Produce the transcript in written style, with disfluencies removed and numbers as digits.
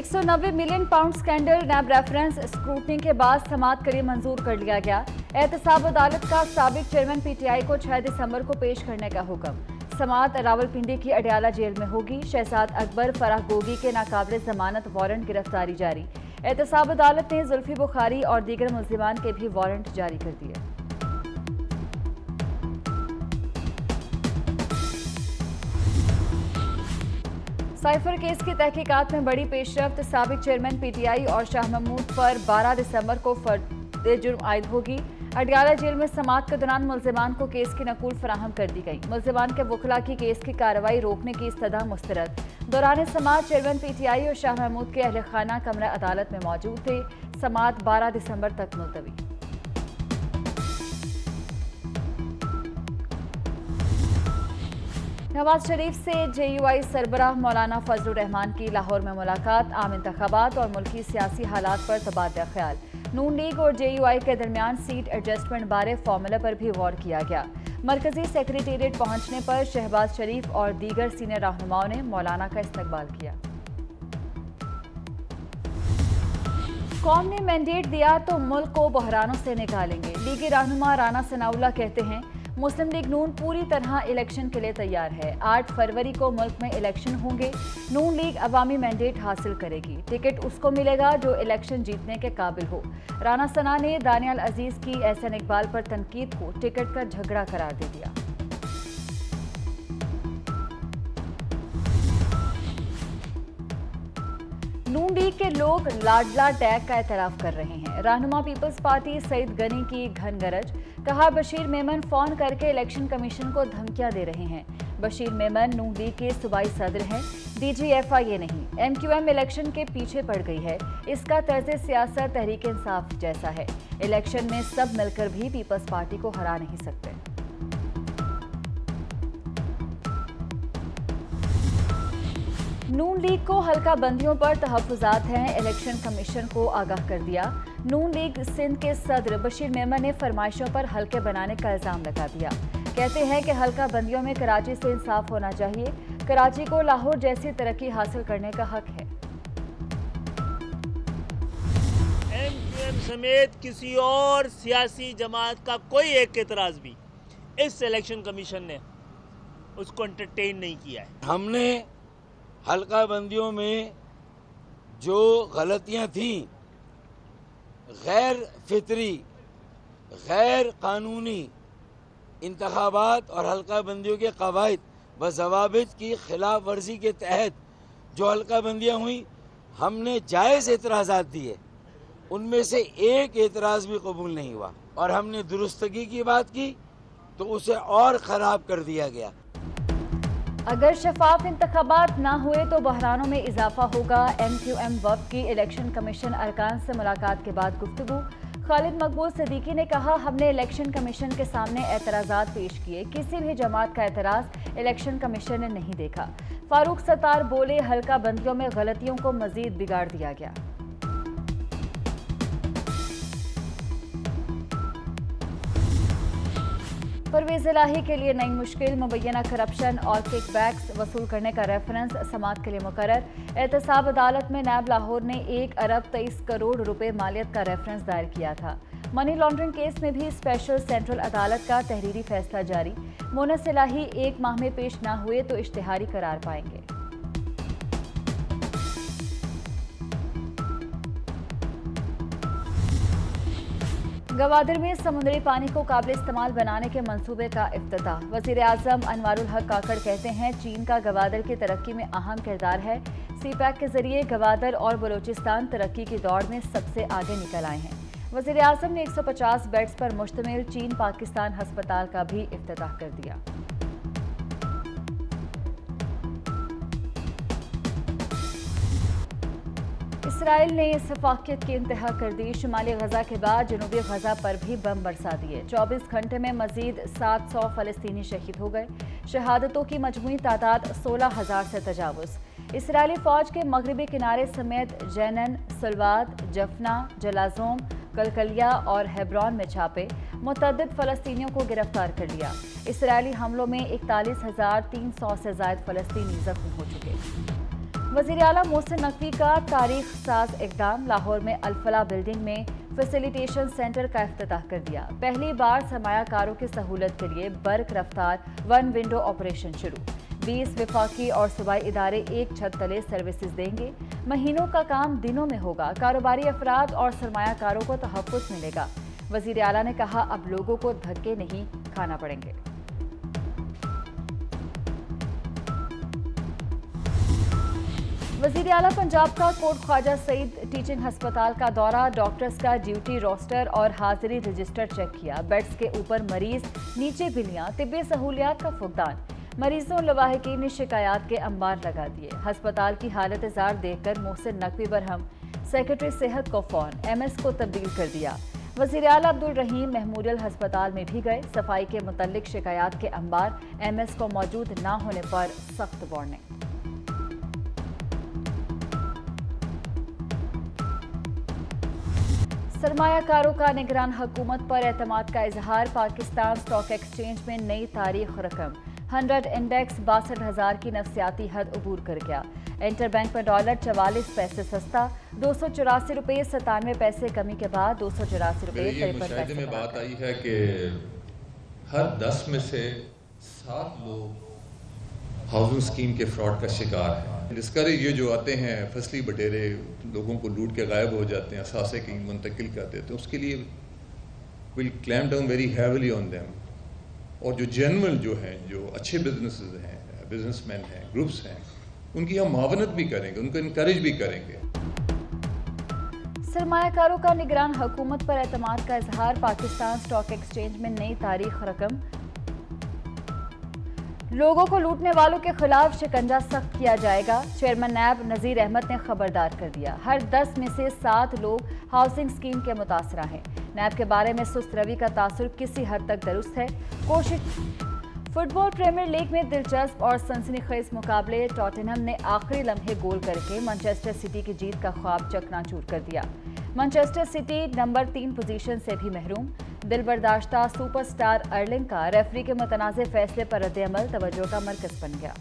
190 million pound scandal नैब reference scrutiny के बाद समाअत के लिए मंजूर कर लिया गया। एहतसाब अदालत का साबिक चेयरमैन पीटीआई को 6 दिसंबर को पेश करने का हुक्म। समाअत रावलपिंडी की अडयाला जेल में होगी। शहजाद अकबर फराह गोगी के नाकाबिले जमानत वारंट गिरफ्तारी जारी। एहतसाब अदालत ने जुल्फी बुखारी और दीगर मुल्जिमान के भी वारंट जारी कर दिए। साइफर केस की तहकीकात में बड़ी पेशरफ्त। साबिक चेयरमैन पीटीआई और शाह महमूद पर 12 दिसंबर को फर्द जुर्म आयद होगी। अडयाला जेल में समाअत के दौरान मुल्जिमान को केस की नकूल फराहम कर दी गई। मुल्जिमान के वकला की केस की कार्रवाई रोकने की इस्तदा मुस्तरद। दौरान समाअत चेयरमैन पीटीआई और शाह महमूद के अहल खाना कमरा अदालत में मौजूद थे। समाअत 12 दिसंबर तक मुलतवी। नवाज शरीफ से जेयूआई सरबराह मौलाना फजलुर रहमान की लाहौर में मुलाकात। आम इंतखाबात और मुल्की सियासी हालात पर तबादला ख्याल। नून लीग और जेयूआई के दरमियान सीट एडजस्टमेंट बारे फॉर्मूले पर भी गौर किया गया। मरकजी सेक्रेटेरिएट पहुंचने पर शहबाज शरीफ और दीगर सीनियर रहनुमाओं ने मौलाना का इस्तकबाल किया। कौम ने मैंडेट दिया तो मुल्क को बहरानों से निकालेंगे। लीगी रहनुमा राना सनाउल्लाह कहते हैं मुस्लिम लीग नून पूरी तरह इलेक्शन के लिए तैयार है। 8 फरवरी को मुल्क में इलेक्शन होंगे। नून लीग अवामी मैंडेट हासिल करेगी। टिकट उसको मिलेगा जो इलेक्शन जीतने के काबिल हो। राना सना ने दानियाल अजीज की एहसन इकबाल पर तनकीद को टिकट का झगड़ा करार दे दिया। नून लीग के लोग लाडला टैग का एतराफ कर रहे हैं। रहनुमा पीपल्स पार्टी सईद गनी की घन गरज। कहा बशीर मेमन फोन करके इलेक्शन कमीशन को धमकियां दे रहे हैं। बशीर मेमन नून लीग के सूबाई सदर हैं, DGFI नहीं। MQM इलेक्शन के पीछे पड़ गई है। इसका तर्ज सियासत तहरीक इंसाफ जैसा है। इलेक्शन में सब मिलकर भी पीपल्स पार्टी को हरा नहीं सकते। नून लीग को हल्का बंदियों पर तहफ़्फ़ुज़ात हैं। इलेक्शन कमीशन को आगाह कर दिया। नून लीग सिंध के सदर बशीर मेमन ने फरमाइशों पर हल्के बनाने का इल्ज़ाम लगा दिया। कहते हैं कि हल्का बंदियों में कराची से इंसाफ होना चाहिए। कराची को लाहौर जैसी तरक्की हासिल करने का हक है। MQM समेत किसी और सियासी जमात का कोई एक एतराज़ भी इस इलेक्शन कमीशन ने उसको एंटरटेन नहीं किया है। हमने हल्का बंदियों में जो गलतियां थीं, गैर फितरी, गैर कानूनी इंतखाबात और हल्का बंदियों के कवायद व जवाबित की खिलाफ वर्जी के तहत जो हल्का बंदियाँ हुई, हमने जायज़ एतराज़ात दिए। उनमें से एक एतराज़ भी कबूल नहीं हुआ और हमने दुरुस्तगी की बात की तो उसे और ख़राब कर दिया गया। अगर शफाफ इंतखाबात ना हुए तो बहरानों में इजाफा होगा। MQM वफ़द की इलेक्शन कमीशन अरकान से मुलाकात के बाद गुफ्तगू। खालिद मकबूल सिद्दीकी ने कहा हमने इलेक्शन कमीशन के सामने एतराज़ात पेश किए। किसी भी जमात का एतराज़ इलेक्शन कमीशन ने नहीं देखा। फारूक सत्तार बोले हल्का बंदियों में गलतियों को मजीद बिगाड़ दिया गया। परवेज़ इलाही के लिए नई मुश्किल। मुबैना करप्शन और किकबैक्स वसूल करने का रेफरेंस समाअत के लिए मुकर्रर। एहतसाब अदालत में नैब लाहौर ने 1 अरब 23 करोड़ रुपए मालियत का रेफरेंस दायर किया था। मनी लॉन्ड्रिंग केस में भी स्पेशल सेंट्रल अदालत का तहरीरी फैसला जारी। मोनस इलाही 1 माह में पेश न हुए तो इश्तिहारी करार पाएंगे। गवादर में समुद्री पानी को काबिल इस्तेमाल बनाने के मंसूबे का इफ्तिताह। वज़ीर आज़म अनवारुल हक काकड़ कहते हैं चीन का गवादर की तरक्की में अहम किरदार है। CPEC के जरिए गवादर और बलोचिस्तान तरक्की की दौड़ में सबसे आगे निकल आए हैं। वज़ीर आज़म ने 150 बेड्स पर मुश्तमिल चीन पाकिस्तान अस्पताल का भी इफ्तिताह कर दिया। इसराइल ने सफाकियत की इंतहा कर दी। शुमाली गजा के बाद जनूबी गजा पर भी बम बरसा दिए। 24 घंटे में मजीद 700 फलस्तीनी शहीद हो गए। शहादतों की मजमूई तादाद 16,000 से तजावुज़। इसराइली फौज के मगरबी किनारे समेत जैनन, सलवाद, जफना, जलाजोम, कलकलिया और हेब्रॉन में छापे। मुतअद्दिद फलस्तीनियों को गिरफ्तार कर लिया। इसराइली हमलों में 41,300 से ज़ायद फलस्तीनी जख्मी हो चुके। वज़ीर आला मोहसिन नकवी का तारीख साज इक़दाम। लाहौर में अल-फलाह बिल्डिंग में फैसिलिटेशन सेंटर का इफ्तिताह कर दिया। पहली बार सरमायाकारों की सहूलत के लिए बर्क रफ्तार वन विंडो ऑपरेशन शुरू। 20 विफाकी और सूबाई इदारे एक छत तले सर्विसेज देंगे। महीनों का काम दिनों में होगा। कारोबारी अफराद और सरमायाकारों को तहफ़्फ़ुज़ मिलेगा। वज़ीर आला ने कहा, अब लोगों को धक्के नहीं खाना पड़ेंगे। वज़ीर आला पंजाब का कोट ख्वाजा सईद टीचिंग हस्पताल का दौरा। डॉक्टर्स का ड्यूटी रोस्टर और हाजिरी रजिस्टर चेक किया। बेड्स के ऊपर मरीज, नीचे बिलियां, तिब्बी सहूलियात का फुकदान। मरीजों लवाहिकीन ने शिकायत के अंबार लगा दिए। हस्पताल की हालत जार देखकर मोहसिन नकवी बरहम। सेक्रेटरी सेहत को फ़ोन, MS को तब्दील कर दिया। वज़ीर आला अब्दुल रहीम मेमोरियल हस्पताल में भी गए। सफाई के मुतल्लिक शिकायत के अंबार, MS को मौजूद न होने पर सख्त वार्निंग। सरमायाकारों का निगरान हुकूमत पर एतमाद का इजहार। पाकिस्तान स्टॉक एक्सचेंज में नई तारीख रकम। 100 इंडेक्स 62,000 की नफसियाती हद अबूर कर गया। इंटरबैंक में डॉलर 44 पैसे सस्ता। 284 रुपये 97 पैसे कमी के बाद 284 रुपये 53 पैसे में बात आई है कि हर 10 में से 7 लोग हाउसिंग स्कीम के फ्रॉड का शिकार है। डिस्करेज ये जो आते हैं फसली बटेरे, लोगों को लूट के गायब हो जाते हैं, असासे की मुंतकिल कर देते हैं, उसके लिए will clamp down very heavily on them. और जो जेन्युइन जो हैं, जो अच्छे बिजनेसेस हैं, बिजनेसमैन हैं, ग्रुप्स हैं, उनकी हम मावनत भी करेंगे, उनको इनकरेज भी करेंगे। सरमायाकारों का निगरान हुकूमत पर एतमाद का इजहार। पाकिस्तान स्टॉक एक्सचेंज में नई तारीख रकम। लोगों को लूटने वालों के खिलाफ शिकंजा सख्त किया जाएगा। चेयरमैन नैब नज़ीर अहमद ने खबरदार कर दिया। हर 10 में से 7 लोग हाउसिंग स्कीम के मुतासरा हैं। नैब के बारे में सुस्त रवि का तासुर किसी हद तक दुरुस्त है। कोशिश। फुटबॉल प्रीमियर लीग में दिलचस्प और सनसनीखेज मुकाबले। टॉटनहम ने आखिरी लम्हे गोल करके मैनचेस्टर सिटी की जीत का ख्वाब चकनाचूर कर दिया। मैनचेस्टर सिटी नंबर 3 पोजीशन से भी महरूम। दिलबर्दाश्ता सुपरस्टार अर्लिंग का रेफरी के मुतनाज़े फैसले पर रद्द-ए-अमल तवज्जो का मरकज़ बन गया।